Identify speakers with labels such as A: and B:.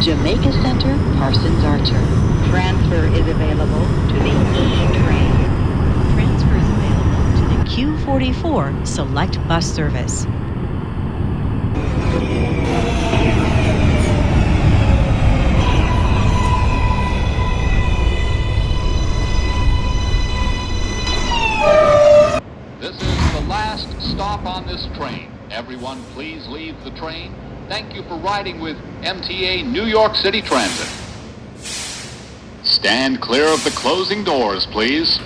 A: Jamaica Center, Parsons Archer.
B: Transfer is available to the E train.
C: Transfer is available to the Q44 Select Bus Service.
D: This is the last stop on this train. Everyone, please leave the train. Thank you for riding with MTA New York City Transit. Stand clear of the closing doors, please.